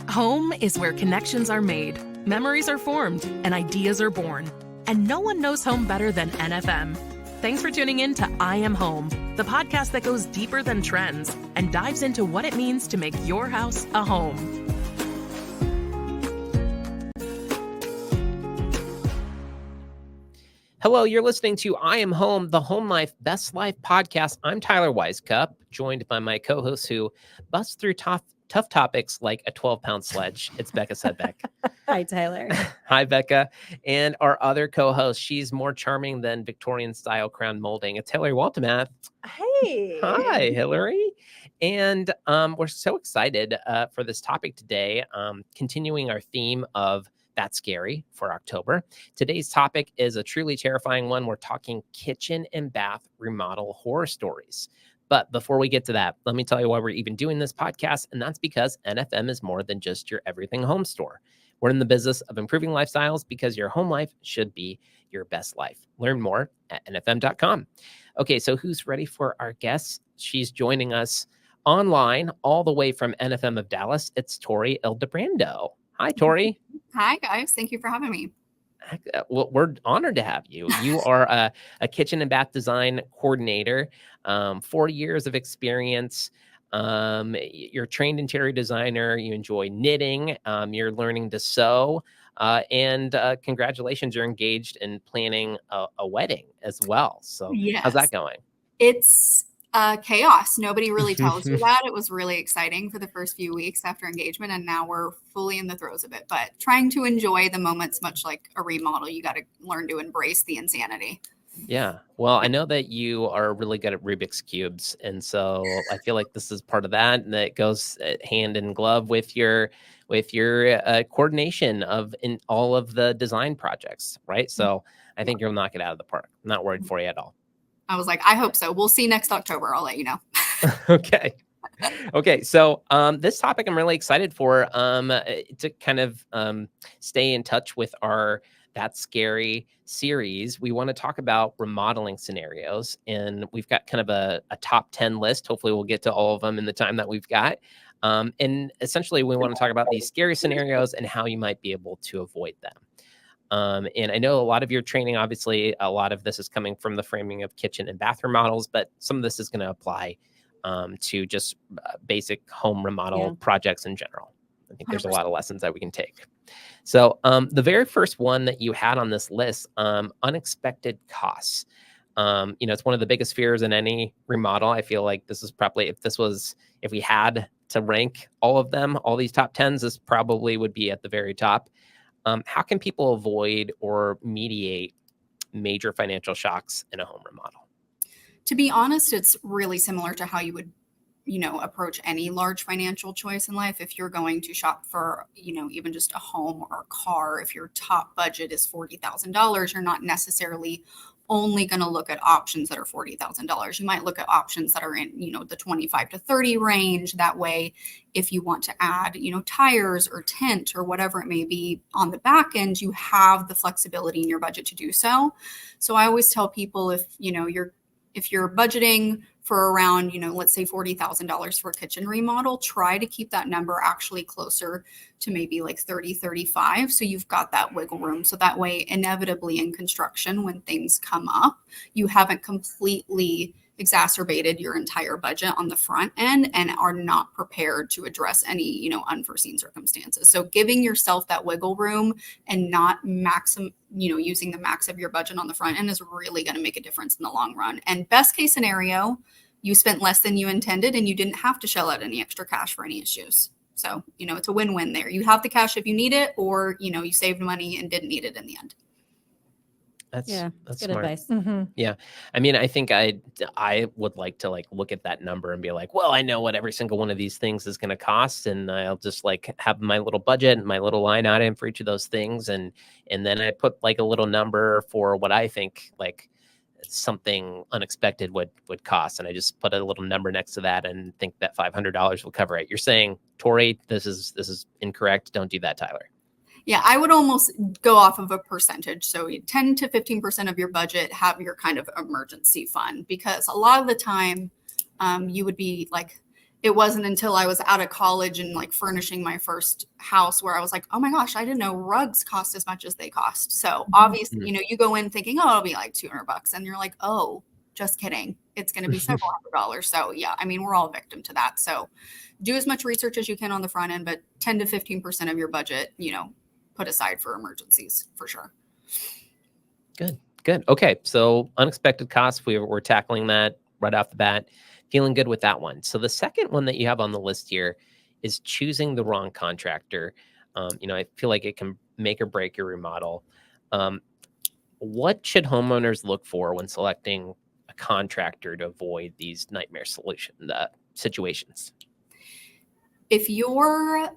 Home is where connections are made, memories are formed, and ideas are born. And no one knows home better than NFM. Thanks for tuning in to I Am Home, the podcast that goes deeper than trends and dives into what it means to make your house a home. Hello, you're listening to I Am Home, the Home Life Best Life podcast. I'm Tyler Weiskup, joined by my co-hosts who bust through tough topics like a 12-pound sledge. It's Becca Sedbeck. Hi, Tyler. Hi, Becca. And our other co-host, she's more charming than Victorian-style crown molding. It's Hilary Waltemath. Hey. Hi, Hilary. And we're so excited for this topic today, continuing our theme of That's Scary for October. Today's topic is a truly terrifying one. We're talking kitchen and bath remodel horror stories. But before we get to that, let me tell you why we're even doing this podcast. And that's because NFM is more than just your everything home store. We're in the business of improving lifestyles because your home life should be your best life. Learn more at nfm.com. Okay, so who's ready for our guest? She's joining us online all the way from NFM of Dallas. It's Tori Ildebrando. Hi, Tori. Hi, guys. Thank you for having me. Well, we're honored to have you. You are a kitchen and bath design coordinator, 4 years of experience. You're a trained interior designer. You enjoy knitting. You're learning to sew. And congratulations, you're engaged in planning a wedding as well. So yes. How's that going? It's chaos. Nobody really tells you that. It was really exciting for the first few weeks after engagement, and now we're fully in the throes of it. But trying to enjoy the moments, much like a remodel, you got to learn to embrace the insanity. Yeah. Well, I know that you are really good at Rubik's Cubes. And so I feel like this is part of that. And that goes hand in glove with your coordination in all of the design projects. Right. So I think you'll knock it out of the park. I'm not worried for you at all. I was like, I hope so. We'll see next October. I'll let you know. Okay. Okay. So this topic I'm really excited for to kind of stay in touch with our That's Scary series. We want to talk about remodeling scenarios, and we've got kind of a top 10 list. Hopefully we'll get to all of them in the time that we've got. And essentially we want to talk about these scary scenarios and how you might be able to avoid them. And I know a lot of your training, obviously, a lot of this is coming from the framing of kitchen and bath remodels, but some of this is going to apply to just basic home remodel projects in general. I think there's 100%. A lot of lessons that we can take. So the very first one that you had on this list, unexpected costs. It's one of the biggest fears in any remodel. I feel like this is probably, if we had to rank all of them, all these top 10s, this probably would be at the very top. How can people avoid or mediate major financial shocks in a home remodel? To be honest, it's really similar to how you would, approach any large financial choice in life. If you're going to shop for, even just a home or a car, if your top budget is $40,000, you're not necessarily only going to look at options that are $40,000. You might look at options that are in, the 25 to 30 range. That way, if you want to add, tires or tent or whatever it may be on the back end, you have the flexibility in your budget to do so. So I always tell people if you're budgeting for around, let's say $40,000 for a kitchen remodel, try to keep that number actually closer to maybe like 30, 35. So you've got that wiggle room. So that way, inevitably in construction, when things come up, you haven't completely exacerbated your entire budget on the front end and are not prepared to address any, unforeseen circumstances. So giving yourself that wiggle room and not using the max of your budget on the front end is really going to make a difference in the long run. And best case scenario, you spent less than you intended and you didn't have to shell out any extra cash for any issues. So, it's a win-win there. You have the cash if you need it, or, you saved money and didn't need it in the end. That's good smart advice. Mm-hmm. Yeah. I mean, I think I would like to look at that number and be like, well, I know what every single one of these things is going to cost. And I'll just have my little budget and my little line item for each of those things. And then I put a little number for what I think something unexpected would cost. And I just put a little number next to that and think that $500 will cover it. You're saying, Tori, this is incorrect. Don't do that, Tyler. Yeah, I would almost go off of a percentage. So 10 to 15% of your budget, have your kind of emergency fund, because a lot of the time you would be like, it wasn't until I was out of college and like furnishing my first house where I was like, oh my gosh, I didn't know rugs cost as much as they cost. So obviously, you know, you go in thinking, oh, it'll be like $200, and you're like, oh, just kidding. It's going to be several $100s. So yeah, I mean, we're all victim to that. So do as much research as you can on the front end, but 10 to 15% of your budget, you know, put aside for emergencies for sure. Good. Okay. So unexpected costs, we're tackling that right off the bat. Feeling good with that one. So the second one that you have on the list here is choosing the wrong contractor. You know, I feel like it can make or break your remodel. What should homeowners look for when selecting a contractor to avoid these nightmare situations? If you're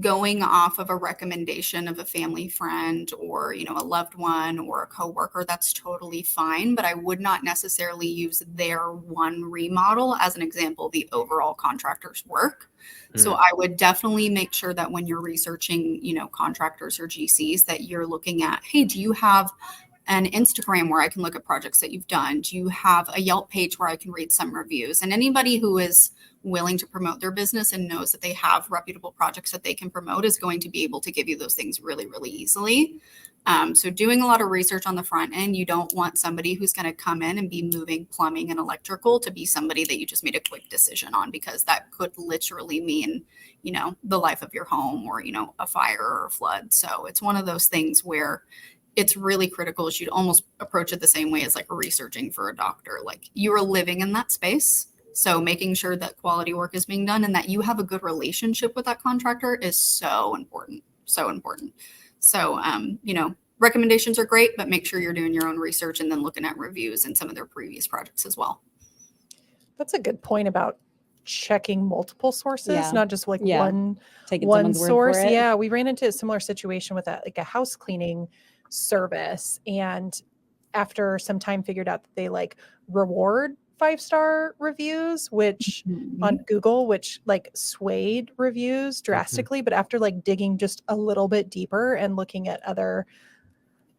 going off of a recommendation of a family friend or, you know, a loved one or a coworker, that's totally fine. But I would not necessarily use their one remodel as an example of the overall contractor's work. So I would definitely make sure that when you're researching, you know, contractors or GCs, that you're looking at, hey, do you have an Instagram where I can look at projects that you've done? Do you have a Yelp page where I can read some reviews? And anybody who is willing to promote their business and knows that they have reputable projects that they can promote is going to be able to give you those things really, really easily. So doing a lot of research on the front end, you don't want somebody who's going to come in and be moving plumbing and electrical to be somebody that you just made a quick decision on, because that could literally mean, you know, the life of your home or, you know, a fire or a flood. So it's one of those things where it's really critical. You'd almost approach it the same way as like researching for a doctor. Like you are living in that space. So making sure that quality work is being done and that you have a good relationship with that contractor is so important. So important. So, you know, recommendations are great, but make sure you're doing your own research and then looking at reviews and some of their previous projects as well. That's a good point about checking multiple sources, Yeah. not just like Yeah. one Taking one someone's word source. for it. Yeah, we ran into a similar situation with like a house cleaning service, and after some time figured out that they like reward 5-star reviews, which on Google, which like swayed reviews drastically. But after like digging just a little bit deeper and looking at other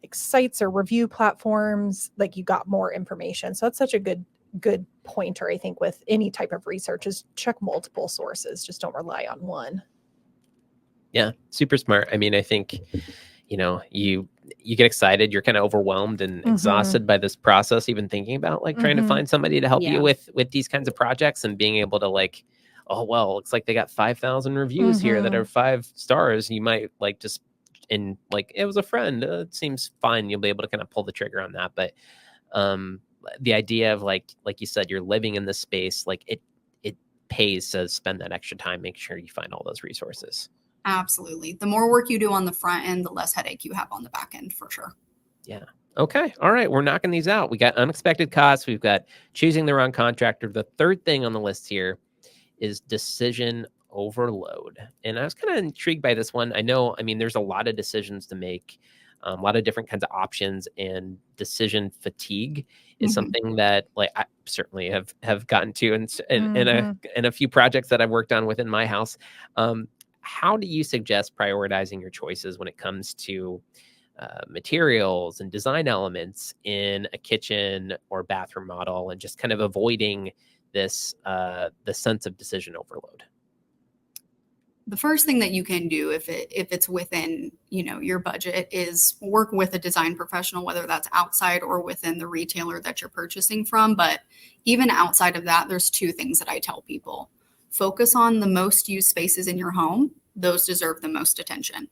like sites or review platforms, like you got more information. So that's such a good pointer, I think, with any type of research, is check multiple sources. Just don't rely on one. Yeah, super smart. I mean, I think, you know, you get excited, you're kind of overwhelmed and exhausted by this process, even thinking about like trying to find somebody to help you with these kinds of projects, and being able to like, oh, well, looks like they got 5,000 reviews here that are 5 stars. You might like just, and like, it was a friend, it seems fine. You'll be able to kind of pull the trigger on that. But the idea of like you said, you're living in this space, like it pays to spend that extra time, make sure you find all those resources. Absolutely. The more work you do on the front end, the less headache you have on the back end, for sure. Yeah. Okay. All right. We're knocking these out. We got unexpected costs. We've got choosing the wrong contractor. The third thing on the list here is decision overload. And I was kind of intrigued by this one. I know, I mean, there's a lot of decisions to make, a lot of different kinds of options, and decision fatigue is something that like I certainly have gotten to in a few projects that I've worked on within my house. How do you suggest prioritizing your choices when it comes to materials and design elements in a kitchen or bathroom model, and just kind of avoiding this the sense of decision overload? The first thing that you can do if it's within, you know, your budget is work with a design professional, whether that's outside or within the retailer that you're purchasing from. But even outside of that, there's 2 things that I tell people. Focus on the most used spaces in your home. Those deserve the most attention.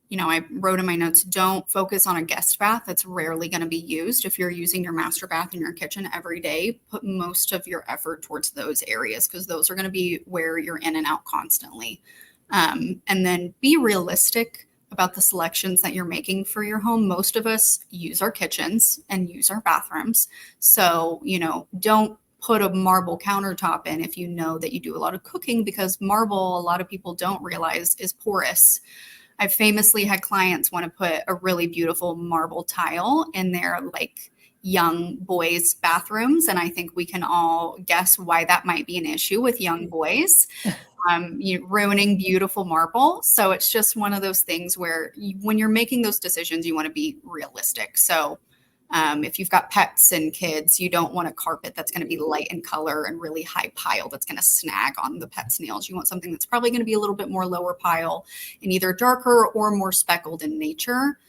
You know, I wrote in my notes, don't focus on a guest bath that's rarely going to be used. If you're using your master bath in your kitchen every day, put most of your effort towards those areas, because those are going to be where you're in and out constantly. And then be realistic about the selections that you're making for your home. Most of us use our kitchens and use our bathrooms. So, you know, don't put a marble countertop in if you know that you do a lot of cooking, because marble, a lot of people don't realize, is porous. I've famously had clients want to put a really beautiful marble tile in their like young boys' bathrooms. And I think we can all guess why that might be an issue with young boys, ruining beautiful marble. So it's just one of those things where when you're making those decisions, you want to be realistic. So If you've got pets and kids, you don't want a carpet that's going to be light in color and really high pile that's going to snag on the pet's nails. You want something that's probably going to be a little bit more lower pile and either darker or more speckled in nature.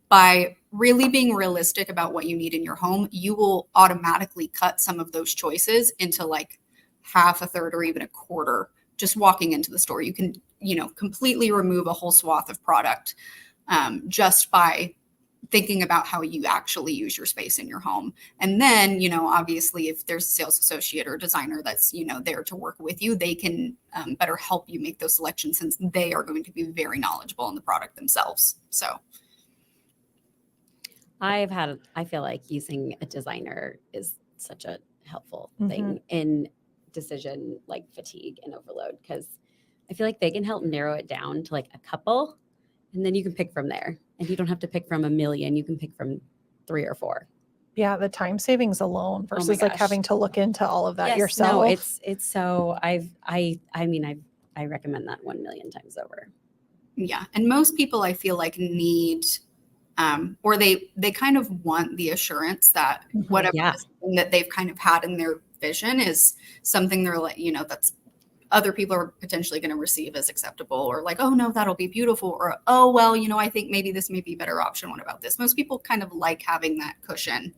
By really being realistic about what you need in your home, you will automatically cut some of those choices into like half, a third, or even a quarter. Just walking into the store, you can, completely remove a whole swath of product just by thinking about how you actually use your space in your home. And then, obviously, if there's a sales associate or designer that's, there to work with you, they can better help you make those selections since they are going to be very knowledgeable in the product themselves. So I feel like using a designer is such a helpful thing in decision like fatigue and overload, because I feel like they can help narrow it down to like a couple, and then you can pick from there. And you don't have to pick from a million. You can pick from 3 or 4. Yeah, the time savings alone versus like having to look into all of that yourself. No, it's so I recommend that 1 million times over. Yeah, and most people I feel like need or they kind of want the assurance that whatever that they've kind of had in their vision is something they're like, that's other people are potentially going to receive as acceptable, or like, oh no, that'll be beautiful, or oh well, I think maybe this may be a better option. What about this? Most people kind of like having that cushion.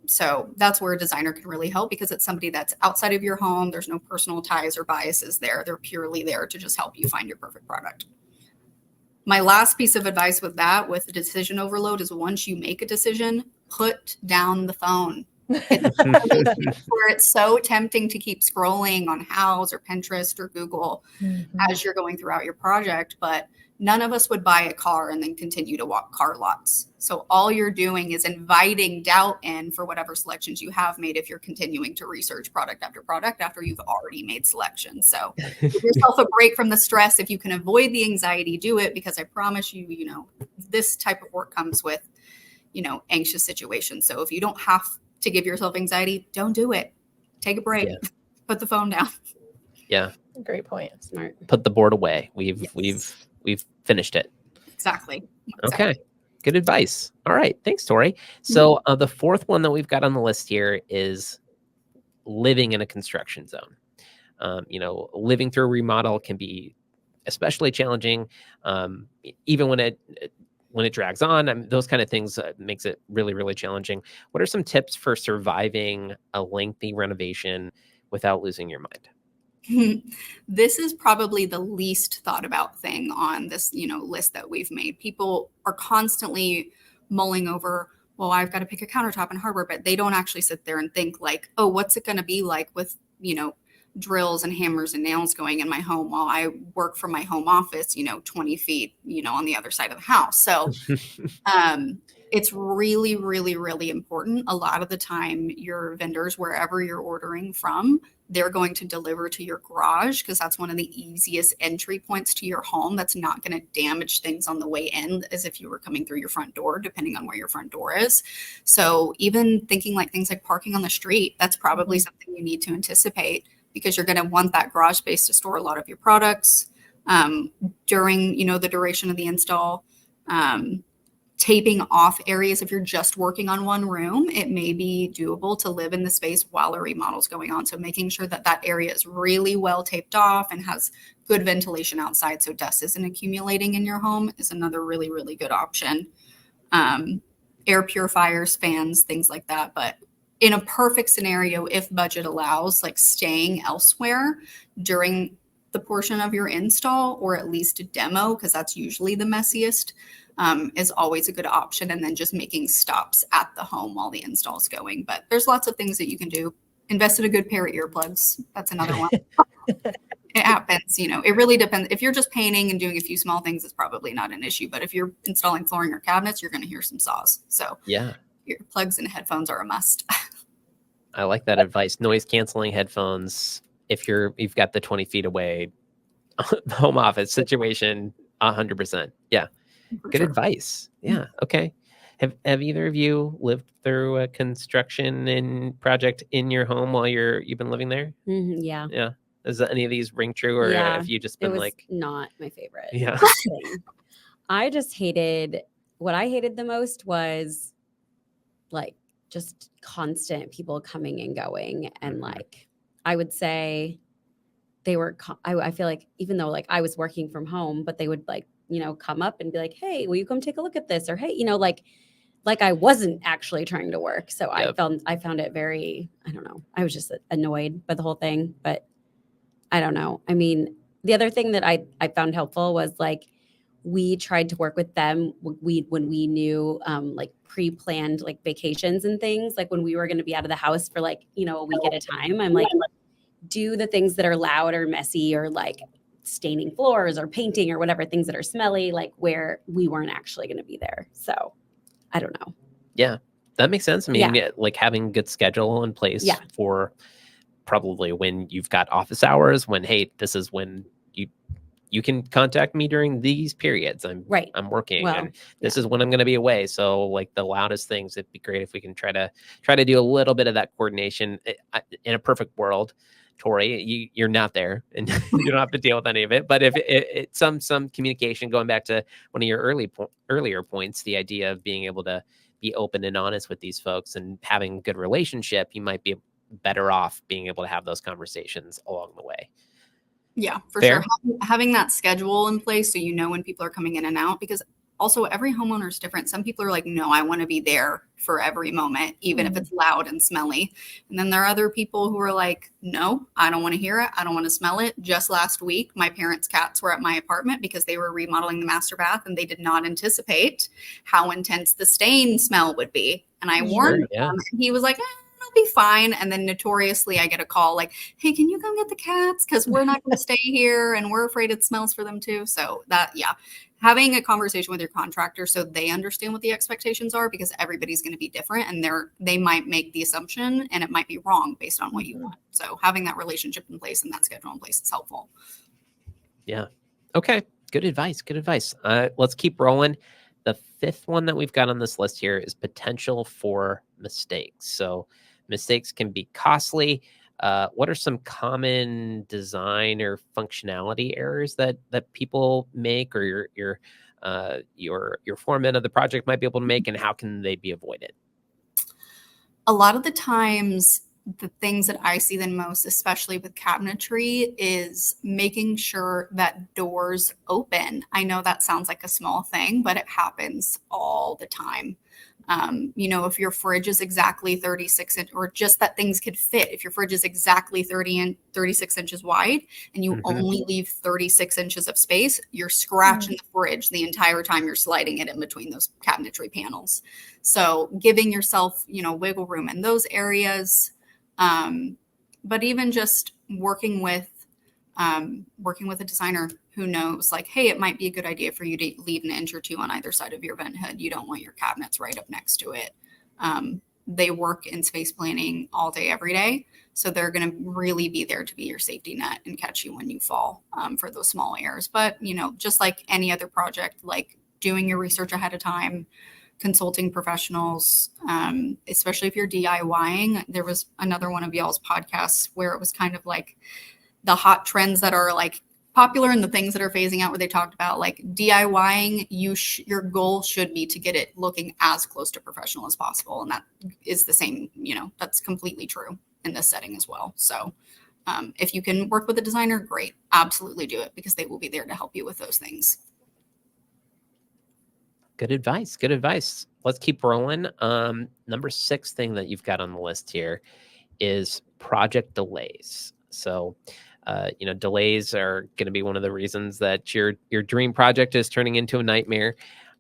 So that's where a designer can really help, because it's somebody that's outside of your home. There's no personal ties or biases there. They're purely there to just help you find your perfect product. My last piece of advice with decision overload is, once you make a decision, put down the phone. Where it's so tempting to keep scrolling on Houzz or Pinterest or Google as you're going throughout your project, but none of us would buy a car and then continue to walk car lots. So all you're doing is inviting doubt in for whatever selections you have made if you're continuing to research product after you've already made selections. So give yourself a break from the stress. If you can avoid the anxiety, do it, because I promise you, this type of work comes with, anxious situations. So if you don't have to give yourself anxiety, don't do it. Take a break. Put the phone down. Yeah. Great point. Smart. Put the board away. We've finished it. Exactly. Okay. Good advice. All right. Thanks, Tori. So the fourth one that we've got on the list here is living in a construction zone. Living through a remodel can be especially challenging, even when it drags on. Those kind of things makes it really, really challenging. What are some tips for surviving a lengthy renovation without losing your mind? This is probably the least thought about thing on this, list that we've made. People are constantly mulling over, well, I've got to pick a countertop and hardware, but they don't actually sit there and think like, oh, what's it going to be like with, drills and hammers and nails going in my home while I work from my home office, 20 feet, on the other side of the house. So it's really, really, really important. A lot of the time, your vendors, wherever you're ordering from, they're going to deliver to your garage, because that's one of the easiest entry points to your home. That's not going to damage things on the way in as if you were coming through your front door, depending on where your front door is. So even thinking like things like parking on the street, that's probably something you need to anticipate, because you're going to want that garage space to store a lot of your products during, the duration of the install. Taping off areas. If you're just working on one room, it may be doable to live in the space while a remodel is going on. So making sure that that area is really well taped off and has good ventilation outside so dust isn't accumulating in your home is another really, really good option. Air purifiers, fans, things like that. But in a perfect scenario, if budget allows, like staying elsewhere during the portion of your install, or at least a demo, because that's usually the messiest, is always a good option. And then just making stops at the home while the install is going. But there's lots of things that you can do. Invest in a good pair of earplugs. That's another one. It happens, it really depends. If you're just painting and doing a few small things, it's probably not an issue. But if you're installing flooring or cabinets, you're going to hear some saws. So yeah, earplugs and headphones are a must. I like that advice. Noise canceling headphones. If you've got the 20 feet away home office situation, 100%. Yeah. Good advice. Yeah. Okay. Have either of you lived through a construction project in your home while you've been living there? Yeah. Yeah. Does any of these ring true, or have you just been like not my favorite? Yeah. Thing. I just hated, what I hated the most was like just constant people coming and going. And like, I would say they were, I feel like even though like I was working from home, but they would like, come up and be like, hey, will you come take a look at this? Or, hey, like I wasn't actually trying to work. So Yep. I found it very, I don't know. I was just annoyed by the whole thing, but I don't know. I mean, the other thing that I found helpful was like, we tried to work with them when we knew like pre-planned like vacations and things, like when we were going to be out of the house for like, a week at a time. I'm like, do the things that are loud or messy or like staining floors or painting or whatever, things that are smelly, like where we weren't actually going to be there. So I don't know. Yeah, that makes sense. I mean, Yeah. like having a good schedule in place Yeah. for probably when you've got office hours, when, hey, this is when you can contact me during these periods. I'm working, Well, and this is when I'm going to be away. So like the loudest things, it'd be great if we can try to do a little bit of that coordination. In a perfect world, Tori, you're not there, and you don't have to deal with any of it. But if it's some communication, going back to one of your earlier points, the idea of being able to be open and honest with these folks and having a good relationship, you might be better off being able to have those conversations along the way. Yeah, for Fair? sure. Having that schedule in place so you know when people are coming in and out, because also every homeowner is different. Some people are like, no, I want to be there for every moment, even if it's loud and smelly. And then there are other people who are like, no, I don't want to hear it. I don't want to smell it. Just last week, my parents' cats were at my apartment because they were remodeling the master bath, and they did not anticipate how intense the stain smell would be. And I warned him, and he was like, it'll be fine. And then notoriously I get a call like, hey, can you come get the cats? Because we're not going to stay here and we're afraid it smells for them too. So that, having a conversation with your contractor so they understand what the expectations are, because everybody's going to be different, and they might make the assumption and it might be wrong based on what you want. So having that relationship in place and that schedule in place is helpful. Yeah. Okay. Good advice. Good advice. Let's keep rolling. The fifth one that we've got on this list here is potential for mistakes. So mistakes can be costly. What are some common design or functionality errors that people make, or your foreman of the project might be able to make, and how can they be avoided? A lot of the times, the things that I see the most, especially with cabinetry, is making sure that doors open. I know that sounds like a small thing, but it happens all the time. If your fridge is exactly 36 inches, or just that things could fit, if your fridge is exactly 36 inches wide and you only leave 36 inches of space, you're scratching the fridge the entire time you're sliding it in between those cabinetry panels. So giving yourself, wiggle room in those areas. But even just working with a designer who knows, like, hey, it might be a good idea for you to leave an inch or two on either side of your vent hood. You don't want your cabinets right up next to it. They work in space planning all day, every day. So they're going to really be there to be your safety net and catch you when you fall for those small errors. But, just like any other project, like doing your research ahead of time, consulting professionals, especially if you're DIYing. There was another one of y'all's podcasts where it was kind of like the hot trends that are like popular and the things that are phasing out, where they talked about like DIYing, your goal should be to get it looking as close to professional as possible. And that is the same, that's completely true in this setting as well. So if you can work with a designer, great, absolutely do it, because they will be there to help you with those things. Good advice. Good advice. Let's keep rolling. Number 6 thing that you've got on the list here is project delays. So, delays are going to be one of the reasons that your dream project is turning into a nightmare.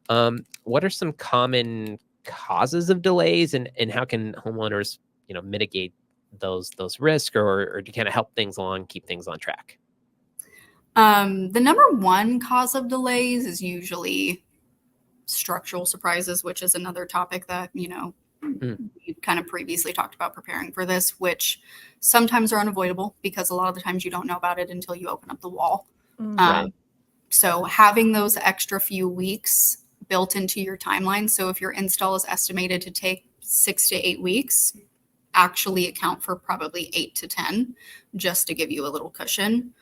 What are some common causes of delays, and how can homeowners, mitigate those risks, or to kind of help things along, keep things on track? The number one cause of delays is usually structural surprises, which is another topic that, we kind of previously talked about preparing for this, which sometimes are unavoidable because a lot of the times you don't know about it until you open up the wall. Right. So having those extra few weeks built into your timeline. So if your install is estimated to take 6 to 8 weeks, actually account for probably 8 to 10, just to give you a little cushion.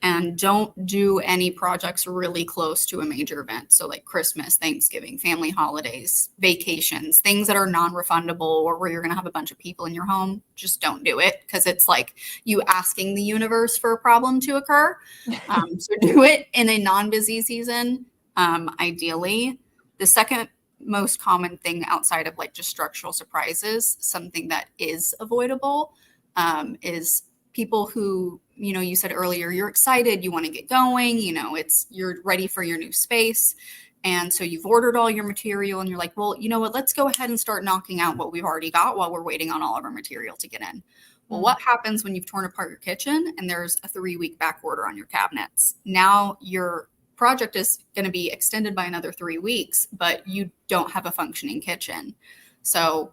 And don't do any projects really close to a major event. So like Christmas, Thanksgiving, family holidays, vacations, things that are non-refundable or where you're going to have a bunch of people in your home. Just don't do it, because it's like you asking the universe for a problem to occur. So do it in a non-busy season, ideally. The second most common thing outside of like just structural surprises, something that is avoidable, is people who, you said earlier, you're excited, you want to get going, you're ready for your new space. And so you've ordered all your material and you're like, well, you know what, let's go ahead and start knocking out what we've already got while we're waiting on all of our material to get in. Well, what happens when you've torn apart your kitchen and there's a 3-week back order on your cabinets? Now your project is going to be extended by another 3 weeks, but you don't have a functioning kitchen. So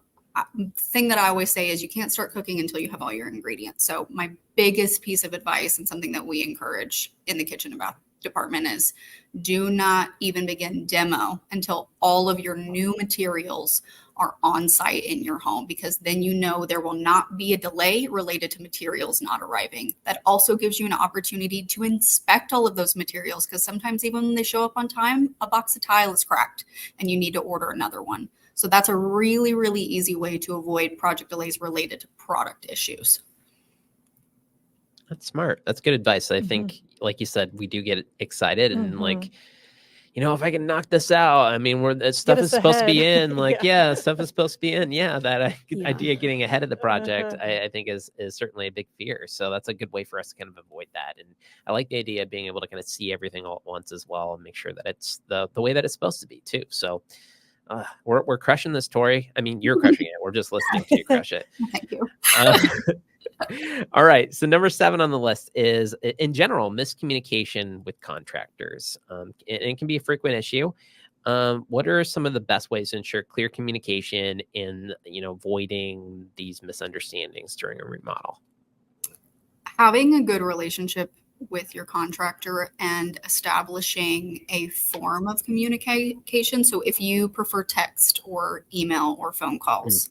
the thing that I always say is you can't start cooking until you have all your ingredients. So my biggest piece of advice, and something that we encourage in the kitchen and bath department, is do not even begin demo until all of your new materials are on site in your home, because then there will not be a delay related to materials not arriving. That also gives you an opportunity to inspect all of those materials, because sometimes even when they show up on time, a box of tile is cracked and you need to order another one. So that's a really, really easy way to avoid project delays related to product issues. That's smart. That's good advice. I think, like you said, we do get excited and like, if I can knock this out, I mean, stuff is supposed to be in, like, stuff is supposed to be in. Yeah. That idea of getting ahead of the project, I think is certainly a big fear. So that's a good way for us to kind of avoid that. And I like the idea of being able to kind of see everything all at once as well and make sure that it's the way that it's supposed to be too. So we're crushing this, Tori. I mean, you're crushing it. We're just listening to you crush it. Thank you. All right. So number 7 on the list is, in general, miscommunication with contractors. It can be a frequent issue. What are some of the best ways to ensure clear communication in, avoiding these misunderstandings during a remodel? Having a good relationship with your contractor and establishing a form of communication. So if you prefer text or email or phone calls,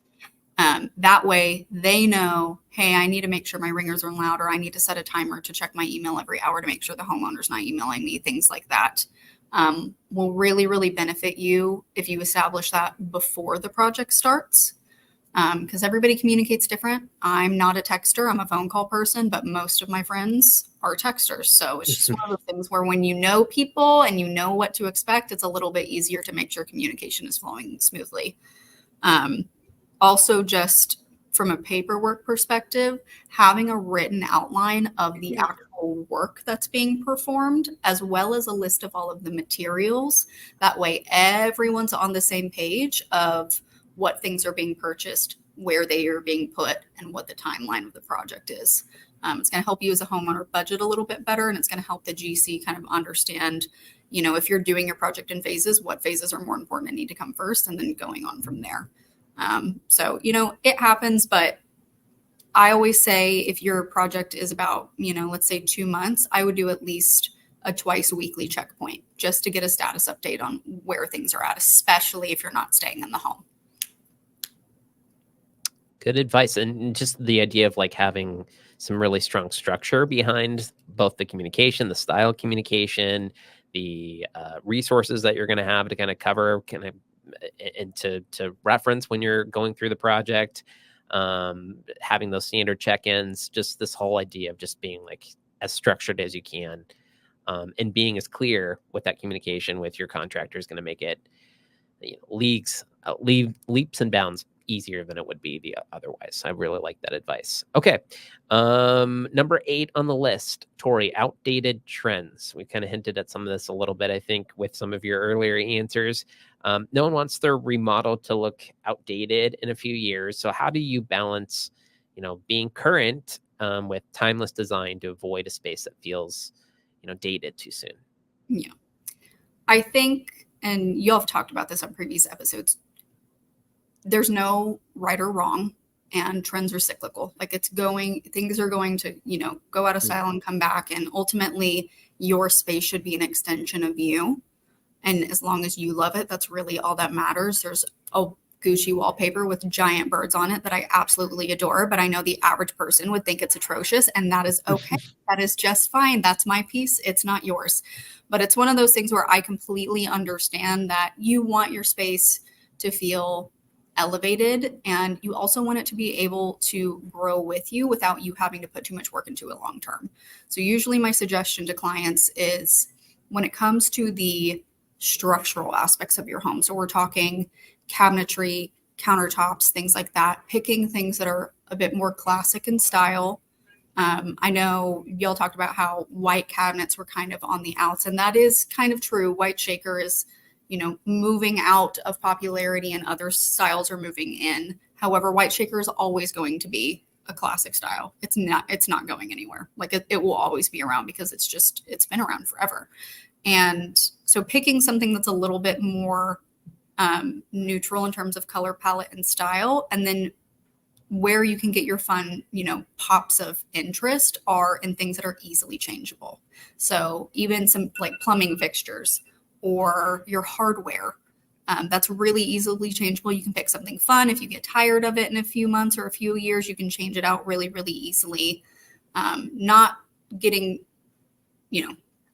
that way they know, hey, I need to make sure my ringers are loud, or I need to set a timer to check my email every hour to make sure the homeowner's not emailing me, things like that. Will really, really benefit you if you establish that before the project starts. Because everybody communicates different. I'm not a texter, I'm a phone call person, but most of my friends are texters. So it's just one of those things where when you know people and you know what to expect, it's a little bit easier to make sure communication is flowing smoothly. Also, just from a paperwork perspective, having a written outline of the actual work that's being performed, as well as a list of all of the materials. That way everyone's on the same page of what things are being purchased, where they are being put, and what the timeline of the project is. It's going to help you as a homeowner budget a little bit better, and it's going to help the GC kind of understand, if you're doing your project in phases, what phases are more important and need to come first, and then going on from there. So, it happens, but I always say if your project is about, let's say 2 months, I would do at least a twice weekly checkpoint just to get a status update on where things are at, especially if you're not staying in the home. Good advice. And just the idea of like having some really strong structure behind both the communication, the style of communication, the resources that you're going to have to kind of cover and to reference when you're going through the project, having those standard check-ins, just this whole idea of just being like as structured as you can, and being as clear with that communication with your contractor is going to make it leaps and bounds easier than it would be otherwise. I really like that advice. Okay. Number 8 on the list, Tori, outdated trends. We kind of hinted at some of this a little bit, I think, with some of your earlier answers. No one wants their remodel to look outdated in a few years. So how do you balance, being current with timeless design to avoid a space that feels, dated too soon? Yeah. I think, and y'all have talked about this on previous episodes, there's no right or wrong, and trends are cyclical. Like things are going to, go out of style and come back. And ultimately your space should be an extension of you. And as long as you love it, that's really all that matters. There's a Gucci wallpaper with giant birds on it that I absolutely adore, but I know the average person would think it's atrocious, and that is okay. That is just fine. That's my piece. It's not yours. But it's one of those things where I completely understand that you want your space to feel elevated, and you also want it to be able to grow with you without you having to put too much work into it long term. So usually my suggestion to clients is, when it comes to the structural aspects of your home, so we're talking cabinetry, countertops, things like that, picking things that are a bit more classic in style. I know y'all talked about how white cabinets were kind of on the outs, and that is kind of true. White shaker is, moving out of popularity, and other styles are moving in. However, white shaker is always going to be a classic style. It's not going anywhere. Like it will always be around because it's been around forever. And so picking something that's a little bit more neutral in terms of color palette and style, and then where you can get your fun, pops of interest are in things that are easily changeable. So even some like plumbing fixtures or your hardware, that's really easily changeable. You can pick something fun. If you get tired of it in a few months or a few years, you can change it out really, really easily. Not getting,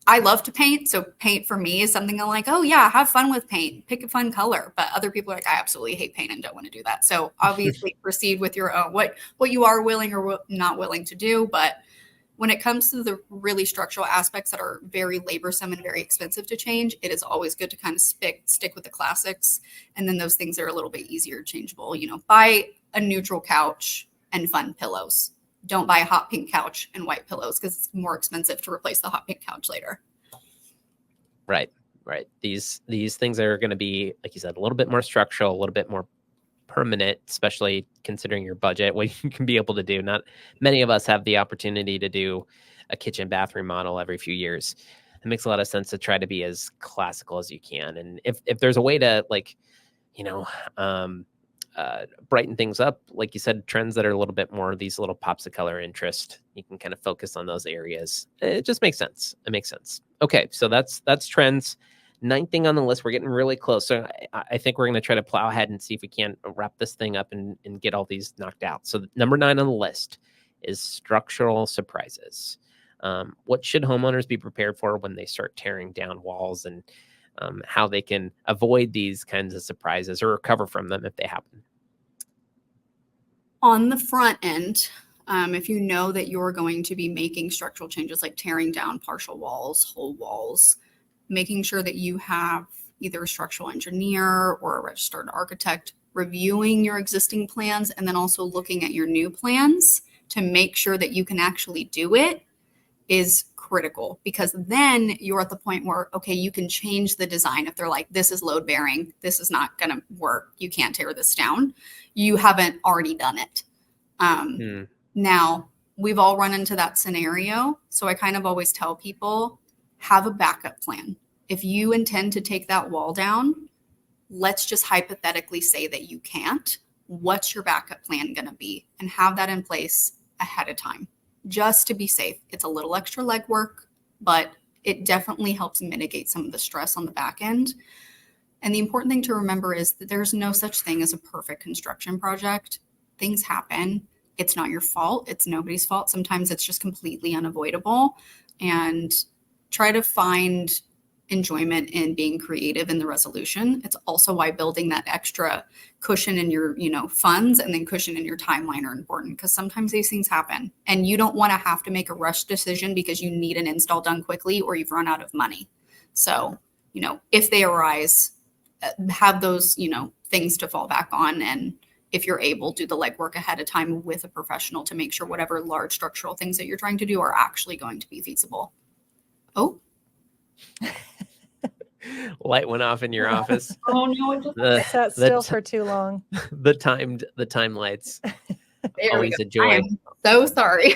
I love to paint. So paint for me is something I'm like, oh yeah, have fun with paint, pick a fun color. But other people are like, I absolutely hate paint and don't want to do that. So obviously proceed with your own, what you are willing or not willing to do. But when it comes to the really structural aspects that are very laborsome and very expensive to change, it is always good to kind of stick with the classics. And then those things are a little bit easier changeable. Buy a neutral couch and fun pillows. Don't buy a hot pink couch and white pillows because it's more expensive to replace the hot pink couch later. Right. These things are going to be, like you said, a little bit more structural, a little bit more permanent, especially considering your budget, what you can be able to do. Not many of us have the opportunity to do a kitchen bathroom remodel every few years. It makes a lot of sense to try to be as classical as you can. And if there's a way to brighten things up, like you said, trends that are a little bit more these little pops of color interest, you can kind of focus on those areas. It just makes sense. It makes sense. Okay, so that's trends. Ninth thing on the list, we're getting really close. So I think we're going to try to plow ahead and see if we can't wrap this thing up and get all these knocked out. So number 9 on the list is structural surprises. What should homeowners be prepared for when they start tearing down walls, and how they can avoid these kinds of surprises or recover from them if they happen? On the front end, if you know that you're going to be making structural changes like tearing down partial walls, whole walls, making sure that you have either a structural engineer or a registered architect reviewing your existing plans, and then also looking at your new plans to make sure that you can actually do it, is critical, because then you're at the point where, okay, you can change the design. If they're like, this is load bearing, this is not going to work, you can't tear this down, you haven't already done it. Now, we've all run into that scenario. So I kind of always tell people, have a backup plan. If you intend to take that wall down, let's just hypothetically say that you can't. What's your backup plan going to be? And have that in place ahead of time, just to be safe. It's a little extra legwork, but it definitely helps mitigate some of the stress on the back end. And the important thing to remember is that there's no such thing as a perfect construction project. Things happen. It's not your fault. It's nobody's fault. Sometimes it's just completely unavoidable. And try to find enjoyment in being creative in the resolution. It's also why building that extra cushion in your, funds and then cushion in your timeline are important, because sometimes these things happen and you don't want to have to make a rush decision because you need an install done quickly or you've run out of money. So, if they arise, have those, things to fall back on. And if you're able, do the legwork ahead of time with a professional to make sure whatever large structural things that you're trying to do are actually going to be feasible. Oh, light went off in your office. Oh no, it just sat still for too long. The time lights. Always a joy. I am so sorry.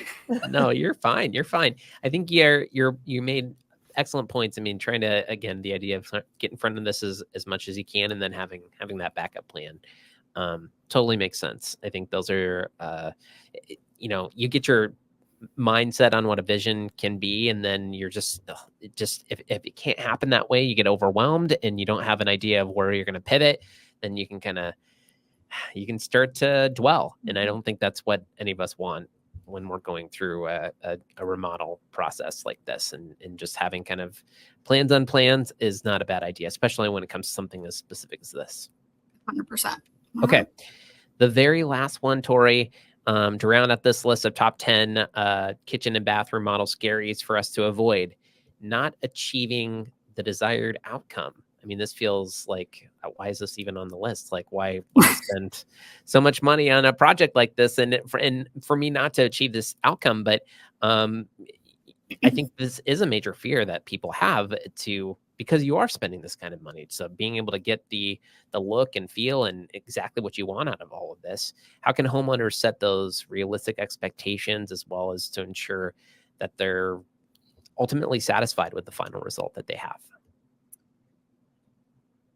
No, you're fine. You're fine. I think you made excellent points. I mean, trying to, again, the idea of get in front of this as much as you can, and then having that backup plan totally makes sense. I think those are you get your mindset on what a vision can be, and then you're just if it can't happen that way, you get overwhelmed and you don't have an idea of where you're going to pivot. Then you can kind of you can start to dwell. And I don't think that's what any of us want when we're going through a remodel process like this. And just having kind of plans on plans is not a bad idea, especially when it comes to something as specific as this. 100%. Okay. The very last one, Tori, to round out this list of top 10 kitchen and bathroom model scaries for us to avoid, not achieving the desired outcome. I mean, this feels like, why is this even on the list? Like, why spend so much money on a project like this? And for me not to achieve this outcome, but I think this is a major fear that people have because you are spending this kind of money. So being able to get the look and feel and exactly what you want out of all of this, how can homeowners set those realistic expectations as well as to ensure that they're ultimately satisfied with the final result that they have?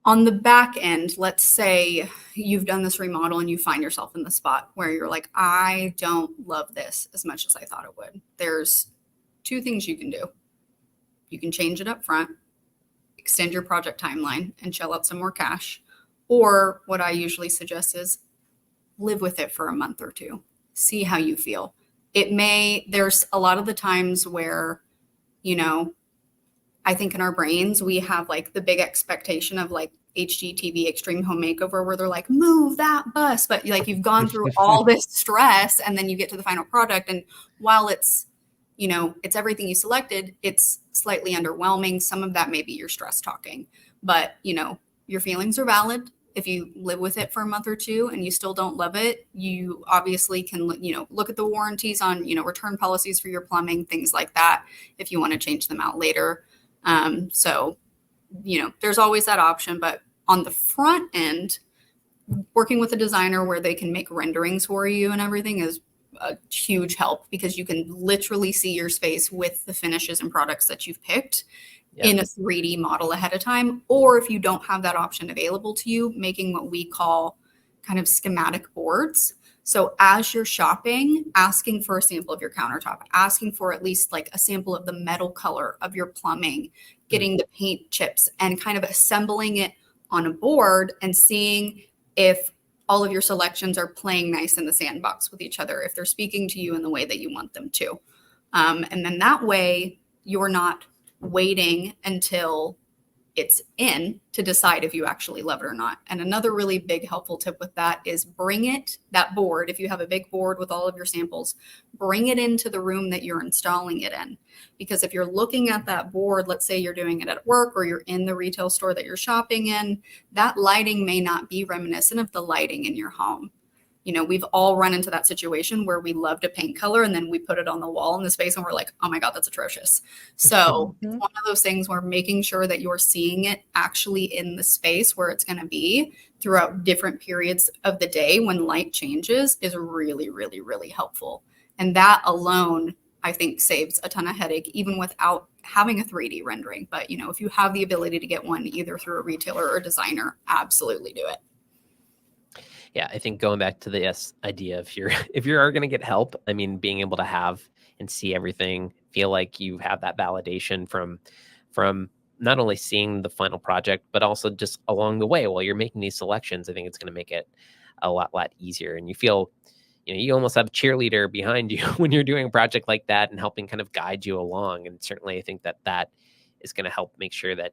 On the back end, let's say you've done this remodel and you find yourself in the spot where you're like, I don't love this as much as I thought it would. There's two things you can do. You can change it up front, extend your project timeline, and shell out some more cash. Or what I usually suggest is live with it for a month or two. See how you feel. There's a lot of the times where, I think in our brains, we have like the big expectation of like HGTV Extreme Home Makeover where they're like, move that bus. But like you've gone through all this stress and then you get to the final product. And while it's everything you selected, it's slightly underwhelming. Some of that may be your stress talking, but your feelings are valid. If you live with it for a month or two and you still don't love it, you obviously can, look at the warranties on, return policies for your plumbing, things like that, if you want to change them out later. So, there's always that option, but on the front end, working with a designer where they can make renderings for you and everything is a huge help because you can literally see your space with the finishes and products that you've picked in a 3D model ahead of time. Or if you don't have that option available to you, making what we call kind of schematic boards. So as you're shopping, asking for a sample of your countertop, asking for at least like a sample of the metal color of your plumbing, getting the paint chips and kind of assembling it on a board and seeing if all of your selections are playing nice in the sandbox with each other, if they're speaking to you in the way that you want them to. And then that way you're not waiting until it's in to decide if you actually love it or not. And another really big helpful tip with that is that board, if you have a big board with all of your samples, bring it into the room that you're installing it in. Because if you're looking at that board, let's say you're doing it at work or you're in the retail store that you're shopping in, that lighting may not be reminiscent of the lighting in your home. We've all run into that situation where we loved a paint color and then we put it on the wall in the space and we're like, oh my God, that's atrocious. So it's one of those things where making sure that you're seeing it actually in the space where it's going to be throughout different periods of the day when light changes is really, really, really helpful. And that alone, I think, saves a ton of headache, even without having a 3D rendering. But, if you have the ability to get one either through a retailer or a designer, absolutely do it. Yeah, I think going back to the idea of if you are going to get help, I mean, being able to have and see everything, feel like you have that validation from not only seeing the final project, but also just along the way while you're making these selections, I think it's going to make it a lot easier. And you feel, you almost have a cheerleader behind you when you're doing a project like that and helping kind of guide you along. And certainly I think that is going to help make sure that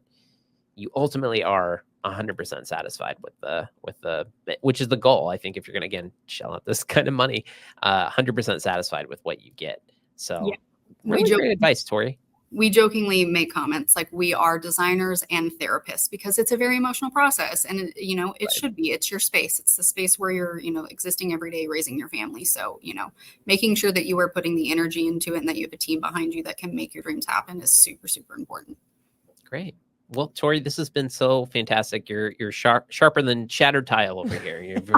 you ultimately are 100% satisfied with the which is the goal. I think if you're going to, again, shell out this kind of money, 100% satisfied with what you get. So really great advice, Tori. We jokingly make comments like we are designers and therapists because it's a very emotional process and it should be, it's your space. It's the space where you're, existing every day, raising your family. So, making sure that you are putting the energy into it and that you have a team behind you that can make your dreams happen is super, super important. Great. Well, Tori, this has been so fantastic. You're sharper than shattered tile over here. You've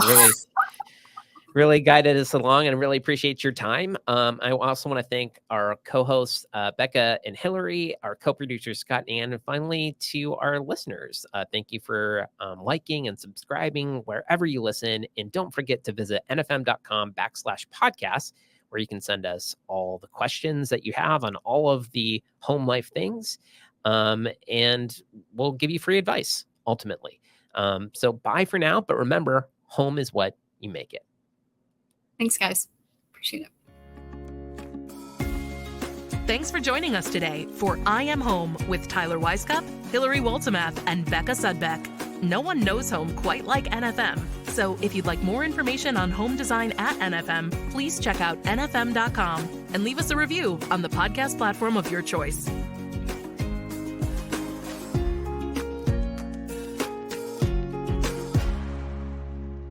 really guided us along, and I really appreciate your time. I also want to thank our co-hosts, Becca and Hilary, our co-producers, Scott and Ann, and finally to our listeners. Thank you for liking and subscribing wherever you listen. And don't forget to visit nfm.com/podcast, where you can send us all the questions that you have on all of the home life things. And we'll give you free advice ultimately. So bye for now, but remember, home is what you make it. Thanks, guys. Appreciate it. Thanks for joining us today for I Am Home with Tyler Weisskopf, Hilary Waltemath, and Becca Sudbeck. No one knows home quite like NFM. So if you'd like more information on home design at NFM, please check out nfm.com and leave us a review on the podcast platform of your choice.